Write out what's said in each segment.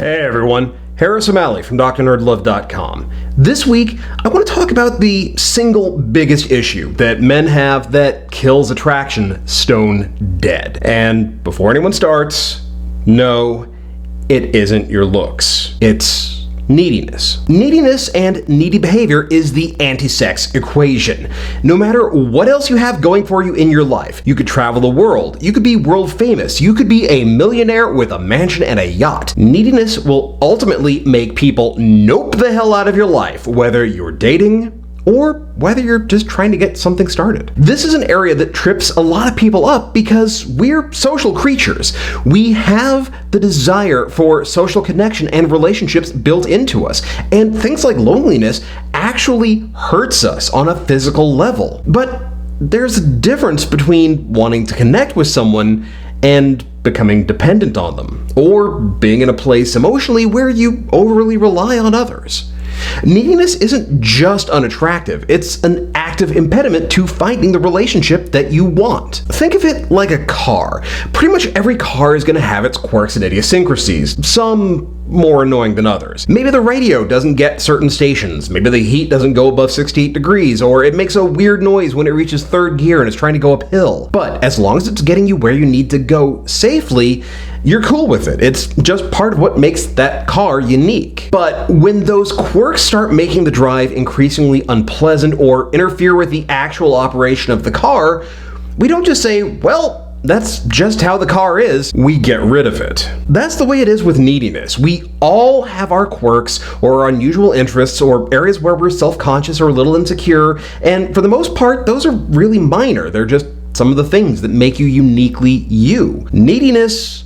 Hey everyone, Harris O'Malley from NerdLove.com. This week, I want to talk about the single biggest issue that men have that kills attraction stone dead. And before anyone starts, no, it isn't your looks. It's neediness. Neediness and needy behavior is the anti-sex equation. No matter what else you have going for you in your life, you could travel the world, you could be world famous, you could be a millionaire with a mansion and a yacht. Neediness will ultimately make people nope the hell out of your life, whether you're dating or whether you're just trying to get something started. This is an area that trips a lot of people up because we're social creatures. We have the desire for social connection and relationships built into us, and things like loneliness actually hurts us on a physical level. But there's a difference between wanting to connect with someone and becoming dependent on them, or being in a place emotionally where you overly rely on others. Neediness isn't just unattractive, it's an active impediment to finding the relationship that you want. Think of it like a car. Pretty much every car is going to have its quirks and idiosyncrasies, some more annoying than others. Maybe the radio doesn't get certain stations, maybe the heat doesn't go above 68 degrees, or it makes a weird noise when it reaches third gear and it's trying to go uphill. But as long as it's getting you where you need to go safely, you're cool with it. It's just part of what makes that car unique. But when those quirks start making the drive increasingly unpleasant or interfere with the actual operation of the car, we don't just say, well, that's just how the car is. We get rid of it. That's the way it is with neediness. We all have our quirks or our unusual interests or areas where we're self-conscious or a little insecure, and for the most part, those are really minor. They're just some of the things that make you uniquely you. Neediness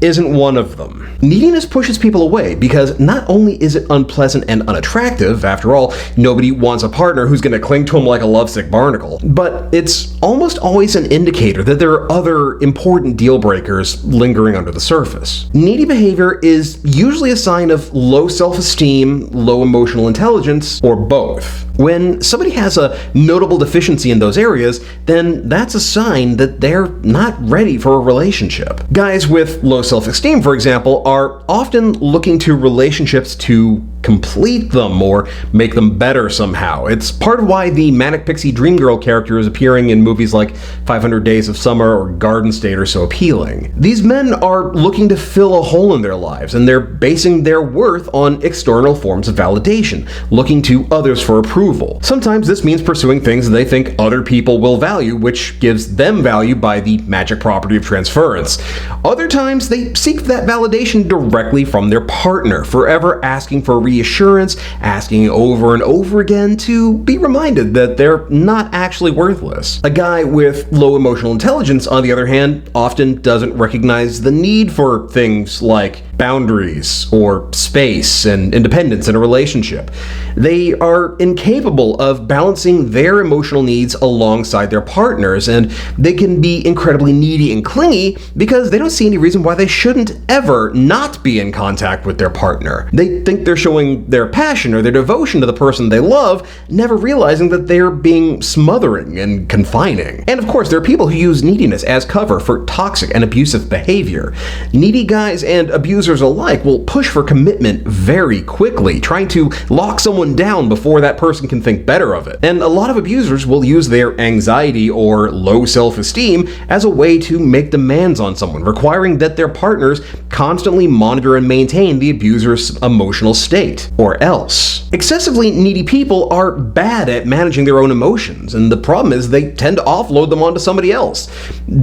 isn't one of them. Neediness pushes people away because not only is it unpleasant and unattractive, after all, nobody wants a partner who's going to cling to him like a lovesick barnacle, but it's almost always an indicator that there are other important deal breakers lingering under the surface. Needy behavior is usually a sign of low self-esteem, low emotional intelligence, or both. When somebody has a notable deficiency in those areas, then that's a sign that they're not ready for a relationship. Guys with low self-esteem, for example, are often looking to relationships to complete them or make them better somehow. It's part of why the Manic Pixie Dream Girl character is appearing in movies like 500 Days of Summer or Garden State are so appealing. These men are looking to fill a hole in their lives, and they're basing their worth on external forms of validation, looking to others for approval. Sometimes this means pursuing things they think other people will value, which gives them value by the magic property of transference. Other times they seek that validation directly from their partner, forever asking for reassurance, asking over and over again to be reminded that they're not actually worthless. A guy with low emotional intelligence, on the other hand, often doesn't recognize the need for things like boundaries or space and independence in a relationship. They are incapable of balancing their emotional needs alongside their partners, and they can be incredibly needy and clingy because they don't see any reason why they shouldn't ever not be in contact with their partner. They think they're showing their passion or their devotion to the person they love, never realizing that they're being smothering and confining. And of course, there are people who use neediness as cover for toxic and abusive behavior. Needy guys and abusers alike will push for commitment very quickly, trying to lock someone down before that person can think better of it. And a lot of abusers will use their anxiety or low self-esteem as a way to make demands on someone, requiring that their partners constantly monitor and maintain the abuser's emotional state, or else. Excessively needy people are bad at managing their own emotions, and the problem is they tend to offload them onto somebody else.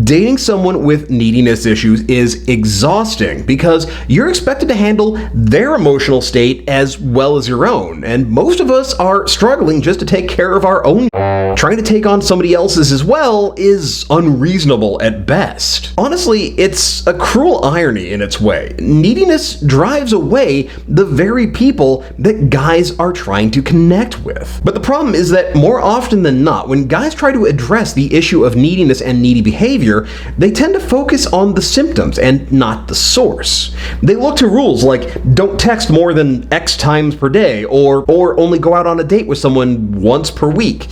Dating someone with neediness issues is exhausting because you're expected to handle their emotional state as well as your own, and most of us are struggling just to take care of our own. Trying to take on somebody else's as well is unreasonable at best. Honestly, it's a cruel irony in its way. Neediness drives away the very people that guys are trying to connect with. But the problem is that more often than not, when guys try to address the issue of neediness and needy behavior, they tend to focus on the symptoms and not the source. They look to rules like don't text more than X times per day or only go out on a date with someone once per week,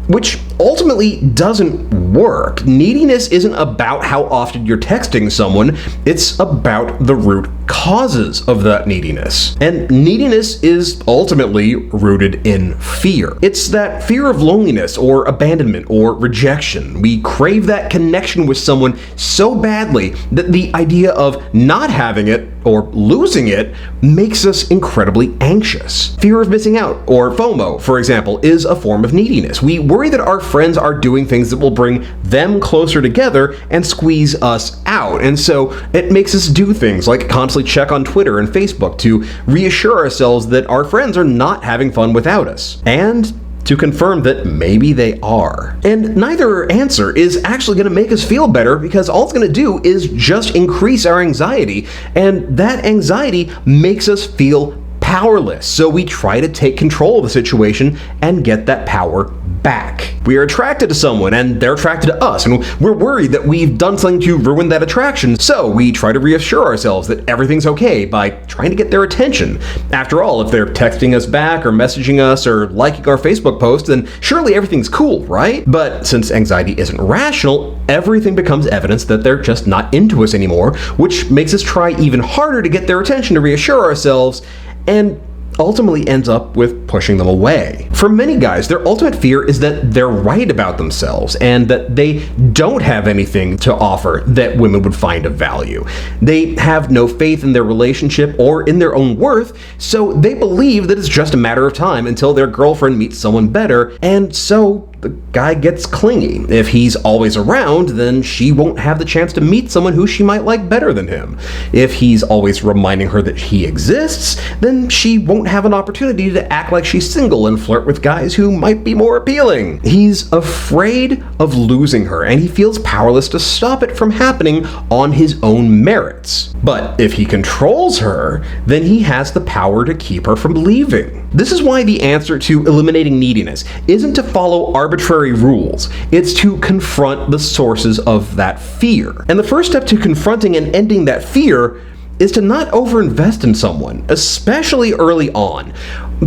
which ultimately doesn't work. Neediness isn't about how often you're texting someone, it's about the root causes of that neediness. And neediness is ultimately rooted in fear. It's that fear of loneliness or abandonment or rejection. We crave that connection with someone so badly that the idea of not having it or losing it makes us incredibly anxious. Fear of missing out, or FOMO, for example, is a form of neediness. We worry that our friends are doing things that will bring them closer together and squeeze us out. And so it makes us do things like constantly check on Twitter and Facebook to reassure ourselves that our friends are not having fun without us, and to confirm that maybe they are. And neither answer is actually going to make us feel better, because all it's going to do is just increase our anxiety, and that anxiety makes us feel powerless. So we try to take control of the situation and get that power back. We are attracted to someone and they're attracted to us, and we're worried that we've done something to ruin that attraction. So we try to reassure ourselves that everything's okay by trying to get their attention. After all, if they're texting us back or messaging us or liking our Facebook post, then surely everything's cool, right? But since anxiety isn't rational, everything becomes evidence that they're just not into us anymore, which makes us try even harder to get their attention to reassure ourselves, and ultimately ends up with pushing them away. For many guys, their ultimate fear is that they're right about themselves and that they don't have anything to offer that women would find of value. They have no faith in their relationship or in their own worth, so they believe that it's just a matter of time until their girlfriend meets someone better, and so the guy gets clingy. If he's always around, then she won't have the chance to meet someone who she might like better than him. If he's always reminding her that he exists, then she won't have an opportunity to act like she's single and flirt with guys who might be more appealing. He's afraid of losing her, and he feels powerless to stop it from happening on his own merits. But if he controls her, then he has the power to keep her from leaving. This is why the answer to eliminating neediness isn't to follow arbitrary rules. It's to confront the sources of that fear. And the first step to confronting and ending that fear is to not overinvest in someone, especially early on.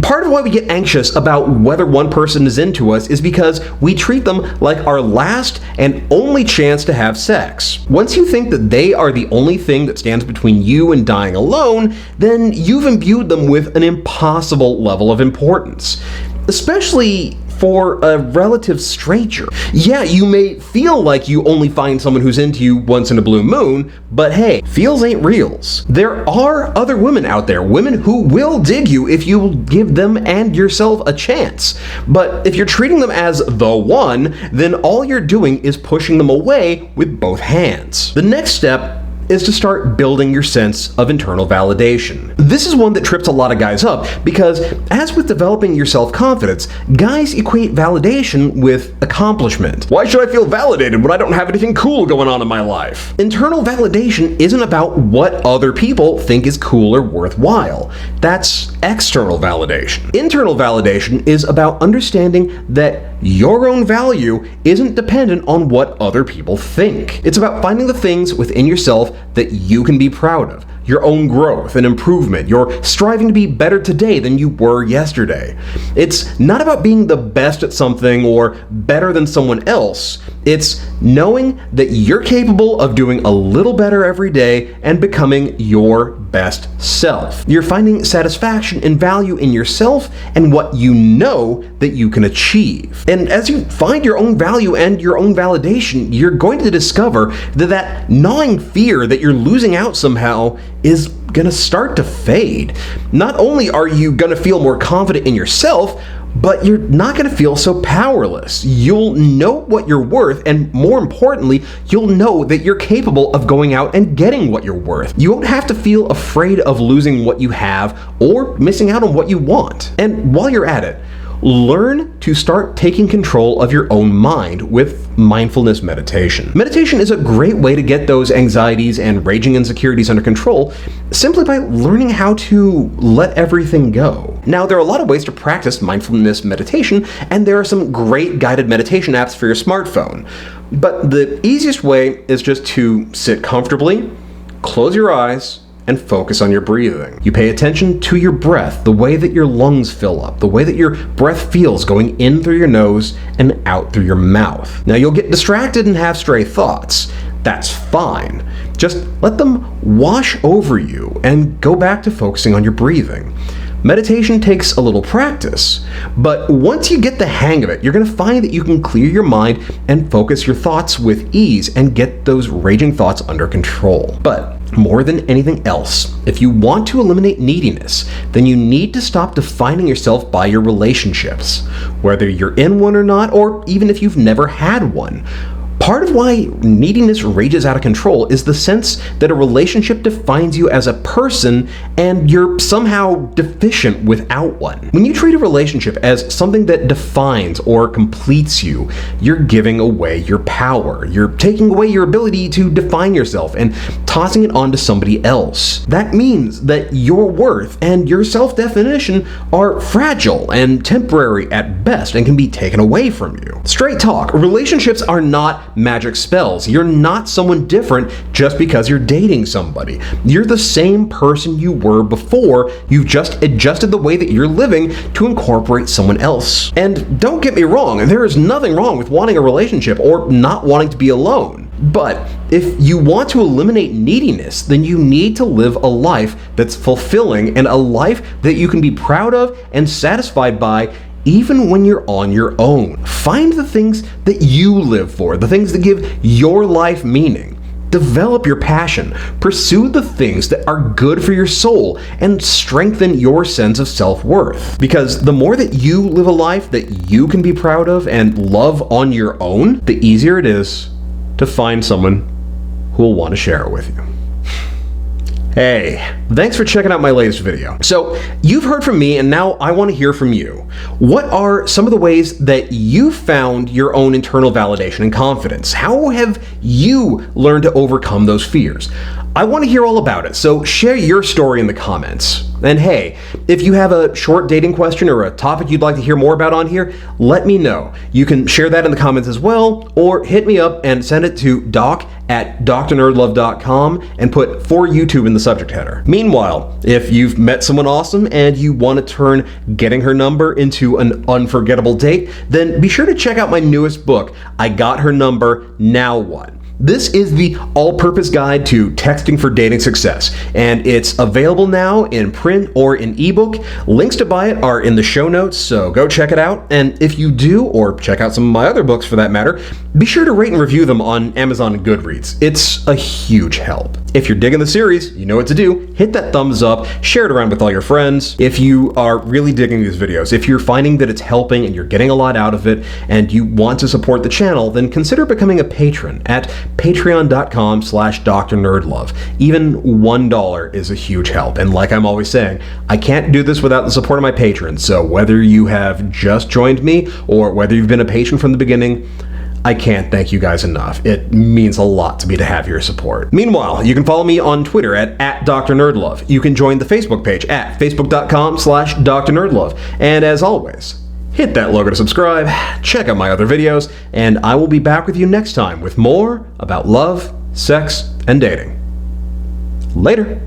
Part of why we get anxious about whether one person is into us is because we treat them like our last and only chance to have sex. Once you think that they are the only thing that stands between you and dying alone, then you've imbued them with an impossible level of importance, especially for a relative stranger. Yeah, you may feel like you only find someone who's into you once in a blue moon, but hey, feels ain't reals. There are other women out there, women who will dig you if you will give them and yourself a chance. But if you're treating them as the one, then all you're doing is pushing them away with both hands. The next step is to start building your sense of internal validation. This is one that trips a lot of guys up, because as with developing your self-confidence, guys equate validation with accomplishment. Why should I feel validated when I don't have anything cool going on in my life? Internal validation isn't about what other people think is cool or worthwhile. That's external validation. Internal validation is about understanding that your own value isn't dependent on what other people think. It's about finding the things within yourself that you can be proud of, your own growth and improvement, your striving to be better today than you were yesterday. It's not about being the best at something or better than someone else. It's knowing that you're capable of doing a little better every day and becoming your best self. You're finding satisfaction and value in yourself and what you know that you can achieve. And as you find your own value and your own validation, you're going to discover that that gnawing fear that you're losing out somehow is gonna start to fade. Not only are you gonna feel more confident in yourself, but you're not gonna feel so powerless. You'll know what you're worth, and more importantly, you'll know that you're capable of going out and getting what you're worth. You won't have to feel afraid of losing what you have or missing out on what you want. And while you're at it, learn to start taking control of your own mind with mindfulness meditation. Meditation is a great way to get those anxieties and raging insecurities under control, simply by learning how to let everything go. Now, there are a lot of ways to practice mindfulness meditation, and there are some great guided meditation apps for your smartphone. But the easiest way is just to sit comfortably, close your eyes, and focus on your breathing. You pay attention to your breath, the way that your lungs fill up, the way that your breath feels going in through your nose and out through your mouth. Now, you'll get distracted and have stray thoughts. That's fine. Just let them wash over you and go back to focusing on your breathing. Meditation takes a little practice, but once you get the hang of it, you're going to find that you can clear your mind and focus your thoughts with ease and get those raging thoughts under control. But more than anything else, if you want to eliminate neediness, then you need to stop defining yourself by your relationships, whether you're in one or not, or even if you've never had one. Part of why neediness rages out of control is the sense that a relationship defines you as a person and you're somehow deficient without one. When you treat a relationship as something that defines or completes you, you're giving away your power. You're taking away your ability to define yourself and tossing it onto somebody else. That means that your worth and your self-definition are fragile and temporary at best and can be taken away from you. Straight talk, relationships are not magic spells. You're not someone different just because you're dating somebody. You're the same person you were before. You've just adjusted the way that you're living to incorporate someone else. And don't get me wrong, there is nothing wrong with wanting a relationship or not wanting to be alone. But if you want to eliminate neediness, then you need to live a life that's fulfilling and a life that you can be proud of and satisfied by, even when you're on your own. Find the things that you live for, the things that give your life meaning. Develop your passion. Pursue the things that are good for your soul and strengthen your sense of self-worth. Because the more that you live a life that you can be proud of and love on your own, the easier it is to find someone who will want to share it with you. Hey, thanks for checking out my latest video. So you've heard from me and now I want to hear from you. What are some of the ways that you found your own internal validation and confidence? How have you learned to overcome those fears? I want to hear all about it, so share your story in the comments. And hey, if you have a short dating question or a topic you'd like to hear more about on here, let me know. You can share that in the comments as well, or hit me up and send it to doc@drnerdlove.com and put "for YouTube" in the subject header. Meanwhile, if you've met someone awesome and you want to turn getting her number into an unforgettable date, then be sure to check out my newest book, I Got Her Number, Now What? This is the all-purpose guide to texting for dating success, and it's available now in print or in ebook. Links to buy it are in the show notes, so go check it out. And if you do, or check out some of my other books for that matter, be sure to rate and review them on Amazon and Goodreads. It's a huge help. If you're digging the series, you know what to do. Hit that thumbs up, share it around with all your friends. If you are really digging these videos, if you're finding that it's helping and you're getting a lot out of it, and you want to support the channel, then consider becoming a patron at patreon.com/drnerdlove. Even $1 is a huge help. And like I'm always saying, I can't do this without the support of my patrons. So whether you have just joined me or whether you've been a patron from the beginning, I can't thank you guys enough. It means a lot to me to have your support. Meanwhile, you can follow me on Twitter at @DrNerdLove. You can join the Facebook page at facebook.com/DrNerdLove. And as always, hit that logo to subscribe, check out my other videos, and I will be back with you next time with more about love, sex, and dating. Later.